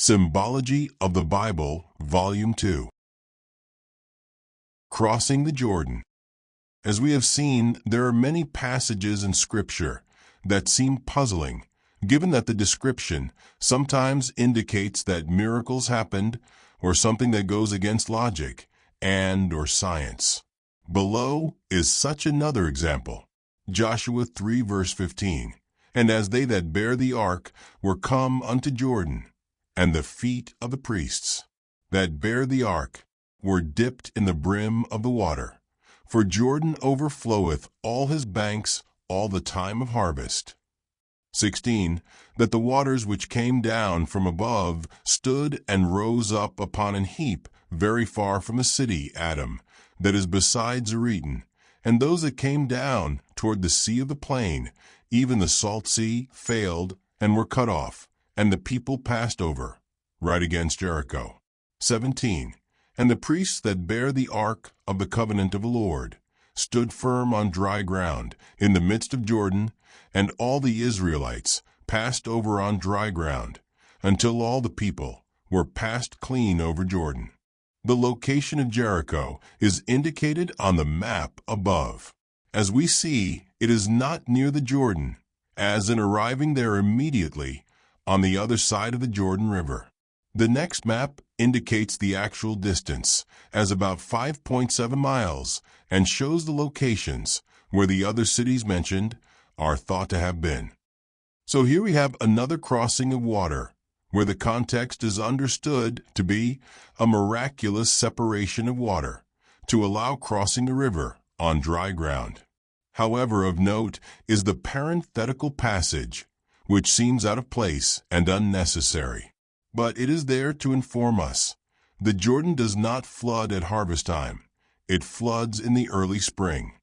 Symbology of the Bible, Volume 2. Crossing the Jordan. As we have seen, there are many passages in Scripture that seem puzzling, given that the description sometimes indicates that miracles happened or something that goes against logic or science. Below is such another example. Joshua 3 verse 15. And as they that bear the ark were come unto Jordan, and the feet of the priests that bear the ark were dipped in the brim of the water, for Jordan overfloweth all his banks all the time of harvest. 16. That the waters which came down from above stood and rose up upon an heap very far from the city Adam, that is beside Zeretan, and those that came down toward the sea of the plain, even the salt sea, failed and were cut off, and the people passed over, right against Jericho. 17. And the priests that bear the ark of the covenant of the Lord stood firm on dry ground in the midst of Jordan, and all the Israelites passed over on dry ground, until all the people were passed clean over Jordan. The location of Jericho is indicated on the map above. As we see, it is not near the Jordan, as in arriving there immediately on the other side of the Jordan River. The next map indicates the actual distance as about 5.7 miles and shows the locations where the other cities mentioned are thought to have been. So here we have another crossing of water, where the context is understood to be a miraculous separation of water to allow crossing the river on dry ground. However, of note is the parenthetical passage, which seems out of place and unnecessary. But it is there to inform us. The Jordan does not flood at harvest time. It floods in the early spring.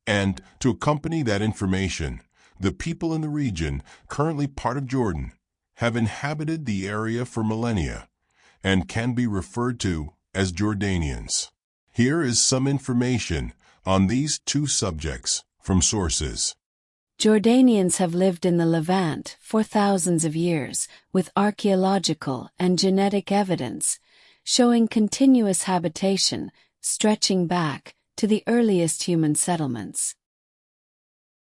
And to accompany that information, the people in the region currently part of Jordan have inhabited the area for millennia and can be referred to as Jordanians. Here is some information on these two subjects from sources. Jordanians have lived in the Levant for thousands of years, with archaeological and genetic evidence showing continuous habitation stretching back to the earliest human settlements.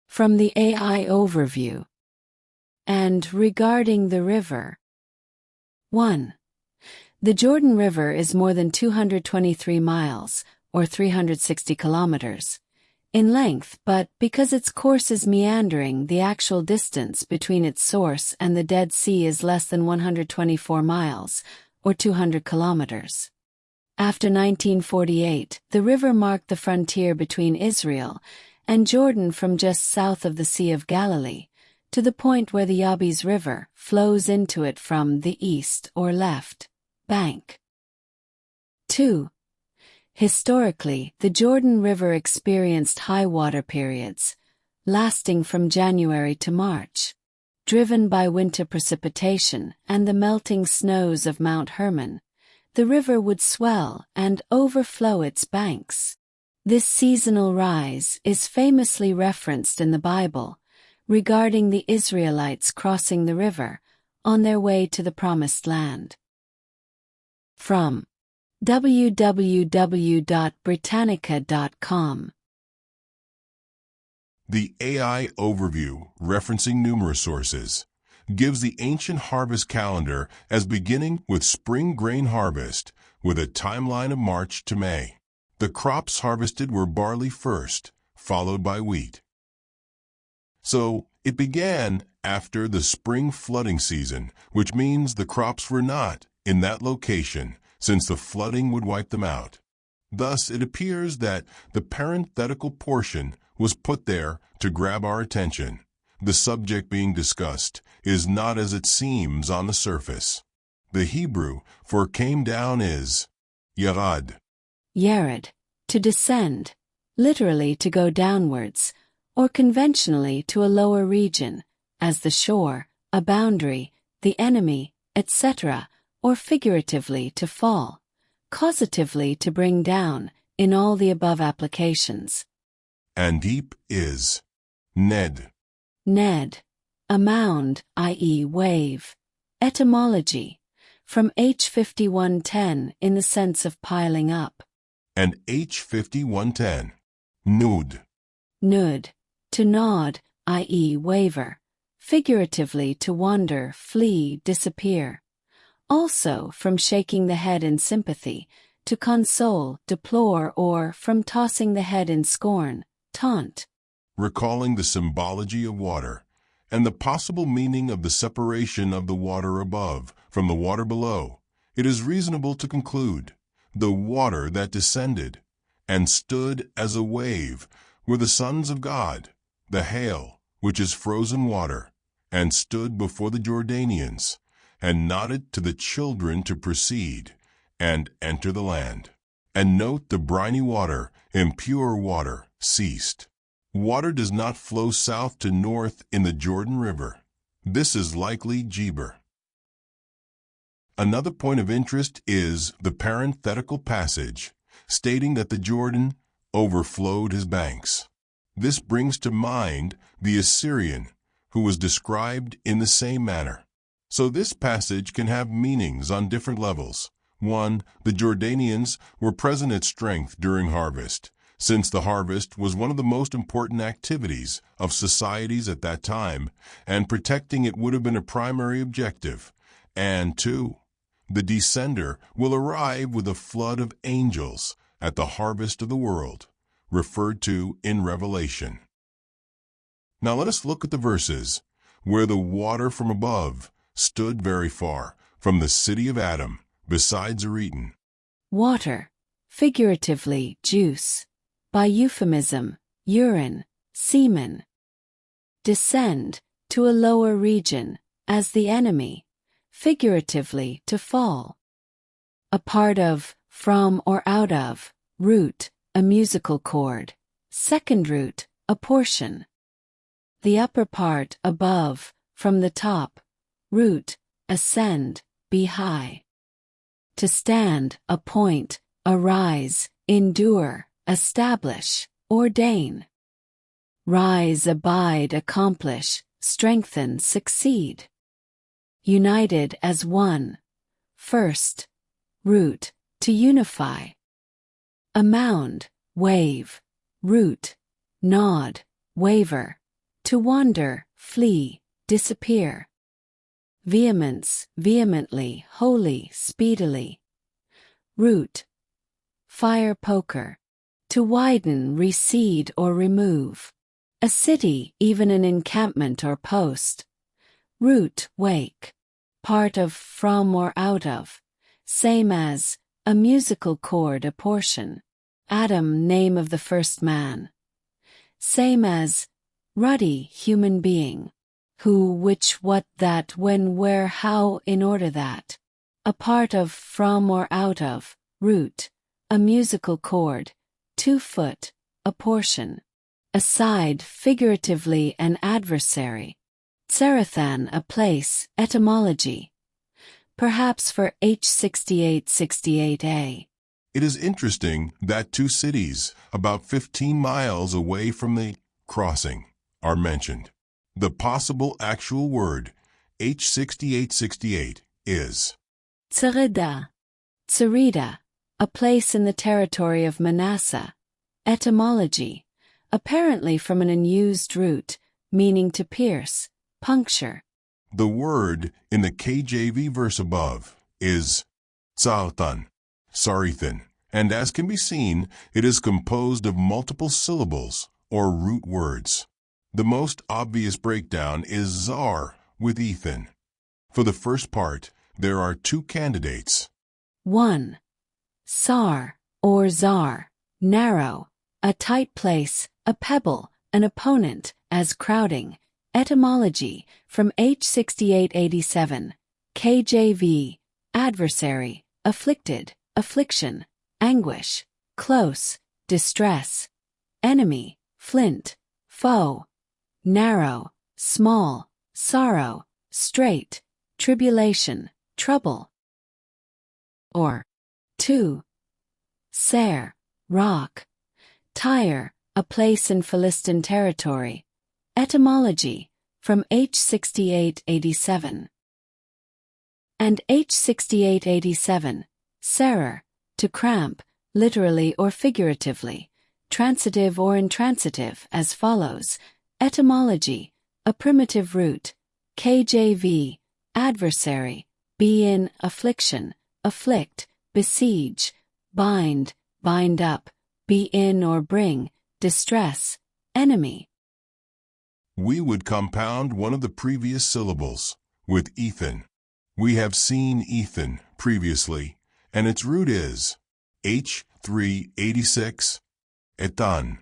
From the AI overview. And regarding the river. 1. The Jordan River is more than 223 miles, or 360 kilometers, in length, but because its course is meandering, the actual distance between its source and the Dead Sea is less than 124 miles, or 200 kilometers. After 1948, the river marked the frontier between Israel and Jordan from just south of the Sea of Galilee, to the point where the Yabes River flows into it from the east or left bank. 2. Historically, the Jordan River experienced high water periods, lasting from January to March. Driven by winter precipitation and the melting snows of Mount Hermon, the river would swell and overflow its banks. This seasonal rise is famously referenced in the Bible regarding the Israelites crossing the river on their way to the Promised Land. From www.britannica.com. The AI overview, referencing numerous sources, gives the ancient harvest calendar as beginning with spring grain harvest, with a timeline of March to May. The crops harvested were barley first, followed by wheat. So it began after the spring flooding season, which means the crops were not in that location, since the flooding would wipe them out. Thus, it appears that the parenthetical portion was put there to grab our attention. The subject being discussed is not as it seems on the surface. The Hebrew for came down is yarad. Yared, to descend, literally to go downwards, or conventionally to a lower region, as the shore, a boundary, the enemy, etc., or figuratively to fall, causatively to bring down, in all the above applications. And deep is Ned. Ned, a mound, i.e. wave. Etymology, from H5110 in the sense of piling up. And H5110, nud. Nud, to nod, i.e. waver, figuratively to wander, flee, disappear. Also from shaking the head in sympathy, to console, deplore, or from tossing the head in scorn, taunt. Recalling the symbology of water and the possible meaning of the separation of the water above from the water below, it is reasonable to conclude the water that descended and stood as a wave were the sons of God, the hail, which is frozen water, and stood before the Jordanians, and nodded to the children to proceed and enter the land. And note the briny water, impure water, ceased. Water does not flow south to north in the Jordan River. This is likely Geber. Another point of interest is the parenthetical passage stating that the Jordan overflowed his banks. This brings to mind the Assyrian, who was described in the same manner. So this passage can have meanings on different levels. 1. The Jordanians were present at strength during harvest, since the harvest was one of the most important activities of societies at that time, and protecting it would have been a primary objective. And 2. The descender will arrive with a flood of angels at the harvest of the world, referred to in Revelation. Now let us look at the verses where the water from above stood very far from the city of Adam, beside Zereten. Water, figuratively juice, by euphemism, urine, semen. Descend, to a lower region, as the enemy, figuratively to fall. A part of, from or out of, root, a musical chord. Second root, a portion. The upper part, above, from the top. Root, ascend, be high. To stand, appoint, arise, endure, establish, ordain. Rise, abide, accomplish, strengthen, succeed. United as one. First. Root, to unify. A mound, wave. Root, nod, waver. To wander, flee, disappear. Vehemence, vehemently, wholly, speedily. Root, fire poker. To widen, recede, or remove. A city, even an encampment or post. Root, wake. Part of, from or out of. Same as, a musical chord, a portion. Adam, name of the first man. Same as, ruddy, human being. Who, which, what, that, when, where, how, in order that. A part of, from or out of, root. A musical chord. 2 foot, a portion. Aside, figuratively an adversary. Zarathan, a place, etymology. Perhaps for H6868a. It is interesting that 2 cities, about 15 miles away from the crossing, are mentioned. The possible actual word, H6868, is Tzerida. Tzerida, a place in the territory of Manasseh. Etymology, apparently from an unused root, meaning to pierce, puncture. The word in the KJV verse above is Tzartan, Sarithan, and as can be seen, it is composed of multiple syllables or root words. The most obvious breakdown is Zar with Ethan. For the first part, there are 2 candidates. 1. Sar, or Zar, narrow, a tight place, a pebble, an opponent, as crowding. Etymology, from H6887. KJV, adversary, afflicted, affliction, anguish, close, distress. Enemy, flint, foe. Narrow, small, sorrow, strait, tribulation, trouble. Or 2. Ser, rock. Tyre, a place in Philistine territory. Etymology, from H6887. And H6887, serer, to cramp, literally or figuratively, transitive or intransitive, as follows. Etymology, a primitive root. KJV, adversary, be in, affliction, afflict, besiege, bind, bind up, be in or bring, distress, enemy. We would compound one of the previous syllables with Ethan. We have seen Ethan previously, and its root is H386, etan.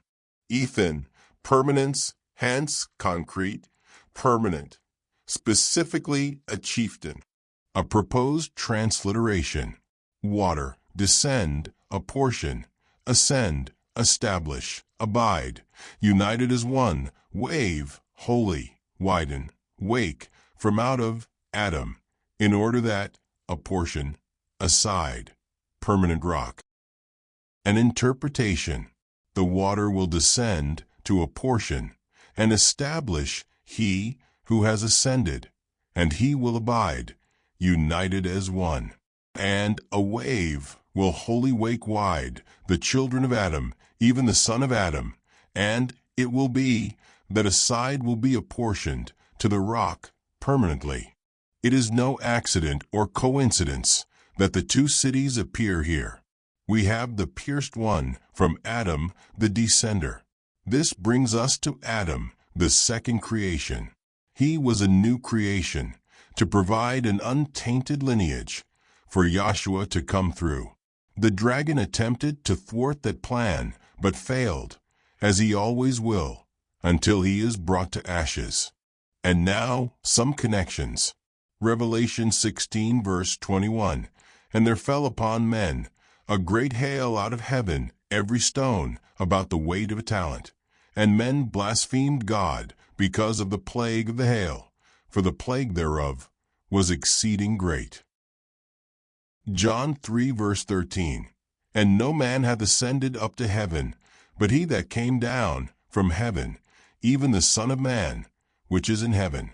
Ethan, permanence, hence concrete, permanent, specifically a chieftain. A proposed transliteration. Water, descend, apportion, ascend, establish, abide, united as one, wave, holy, widen, wake, from out of Adam, in order that, apportion, aside, permanent rock. An interpretation. The water will descend to apportion and establish he who has ascended, and he will abide, united as one. And a wave will wholly wake wide the children of Adam, even the son of Adam, and it will be that a side will be apportioned to the rock permanently. It is no accident or coincidence that the two cities appear here. We have the pierced one from Adam, the descender. This brings us to Adam, the second creation. He was a new creation to provide an untainted lineage for Yahshua to come through. The dragon attempted to thwart that plan, but failed, as he always will, until he is brought to ashes. And now, some connections. Revelation 16 verse 21, and there fell upon men a great hail out of heaven, every stone about the weight of a talent. And men blasphemed God because of the plague of the hail, for the plague thereof was exceeding great. John 3 verse 13, and no man hath ascended up to heaven, but he that came down from heaven, even the Son of Man, which is in heaven.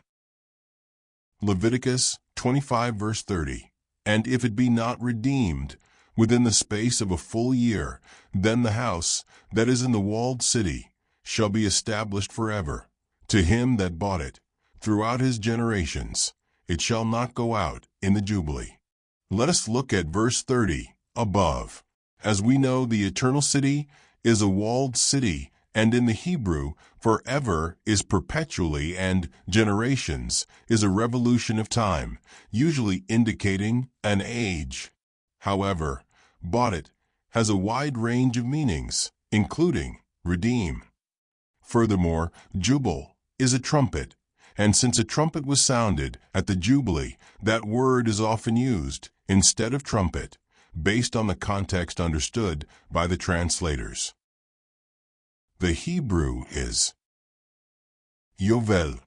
Leviticus 25 verse 30, and if it be not redeemed within the space of a full year, then the house that is in the walled city shall be established forever. To him that bought it, throughout his generations, it shall not go out in the Jubilee. Let us look at verse 30 above. As we know, the eternal city is a walled city, and in the Hebrew, forever is perpetually, and generations is a revolution of time, usually indicating an age. However, bought it has a wide range of meanings, including redeem. Furthermore, jubal is a trumpet, and since a trumpet was sounded at the Jubilee, that word is often used instead of trumpet, based on the context understood by the translators. The Hebrew is Yovel,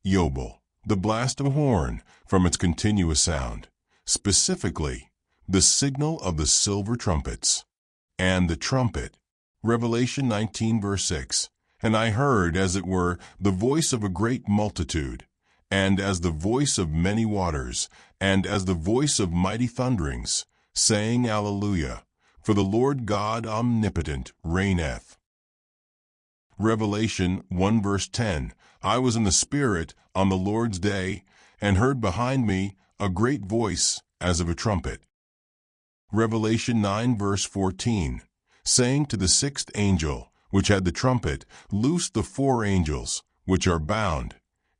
Yobel, the blast of a horn from its continuous sound, specifically the signal of the silver trumpets, and the trumpet. Revelation 19 verse 6, and I heard, as it were, the voice of a great multitude, and as the voice of many waters, and as the voice of mighty thunderings, saying, Alleluia, for the Lord God omnipotent reigneth. Revelation 1 verse 10, I was in the Spirit on the Lord's day, and heard behind me a great voice as of a trumpet. Revelation 9 verse 14, saying to the sixth angel, which had the trumpet, loose the four angels, which are bound,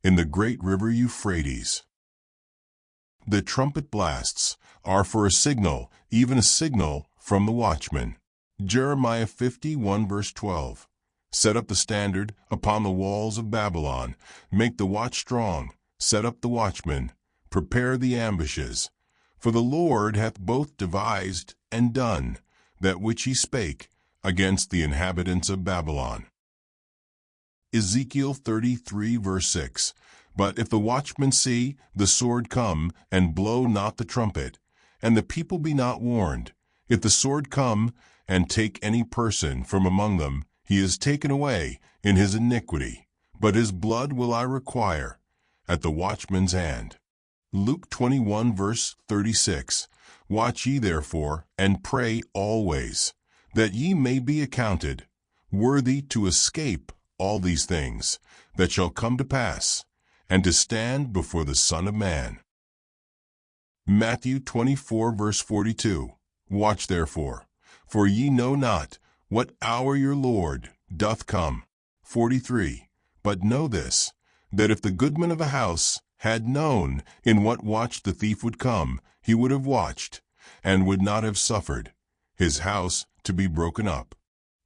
in the great river Euphrates. The trumpet blasts are for a signal, even a signal from the watchman. Jeremiah 51 verse 12, set up the standard upon the walls of Babylon, make the watch strong, set up the watchmen, prepare the ambushes. For the Lord hath both devised and done that which he spake against the inhabitants of Babylon. Ezekiel 33 verse 6, but if the watchmen see the sword come, and blow not the trumpet, and the people be not warned, if the sword come, and take any person from among them, he is taken away in his iniquity, but his blood will I require at the watchman's hand. Luke 21 verse 36. Watch ye therefore, and pray always, that ye may be accounted worthy to escape all these things that shall come to pass, and to stand before the Son of Man. Matthew 24 verse 42. Watch therefore, for ye know not what hour your Lord doth come. 43. But know this, that if the goodman of a house had known in what watch the thief would come, he would have watched, and would not have suffered his house to be broken up.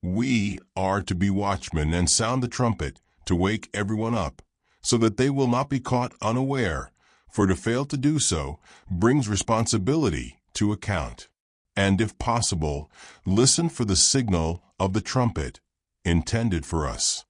We are to be watchmen and sound the trumpet to wake everyone up, so that they will not be caught unaware, for to fail to do so brings responsibility to account. And if possible, listen for the signal of the trumpet intended for us.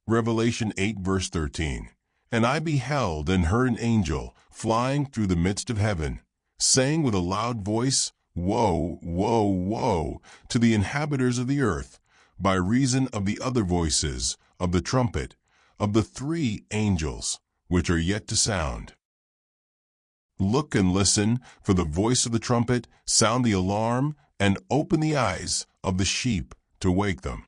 Revelation 8 verse 13. And I beheld and heard an angel flying through the midst of heaven, saying with a loud voice, Woe, woe, woe to the inhabitants of the earth, by reason of the other voices of the trumpet of the 3 angels which are yet to sound. Look and listen for the voice of the trumpet, sound the alarm, and open the eyes of the sheep to wake them.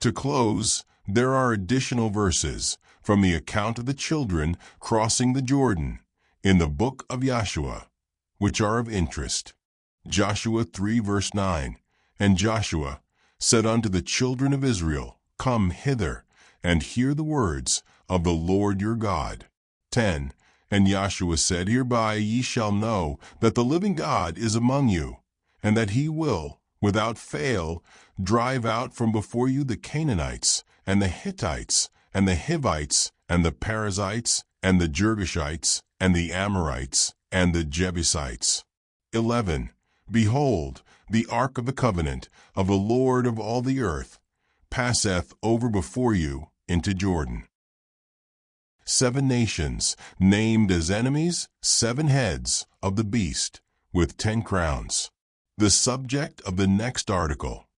To close, there are additional verses from the account of the children crossing the Jordan in the book of Joshua, which are of interest. Joshua 3 verse 9. And Joshua said unto the children of Israel, Come hither, and hear the words of the Lord your God. 10. And Joshua said, Hereby ye shall know that the living God is among you, and that he will, without fail, drive out from before you the Canaanites, and the Hittites, and the Hivites, and the Perizzites, and the Girgashites, and the Amorites, and the Jebusites. 11. Behold, the ark of the covenant of the Lord of all the earth passeth over before you into Jordan. 7 nations, named as enemies, 7 heads of the beast, with 10 crowns. The subject of the next article.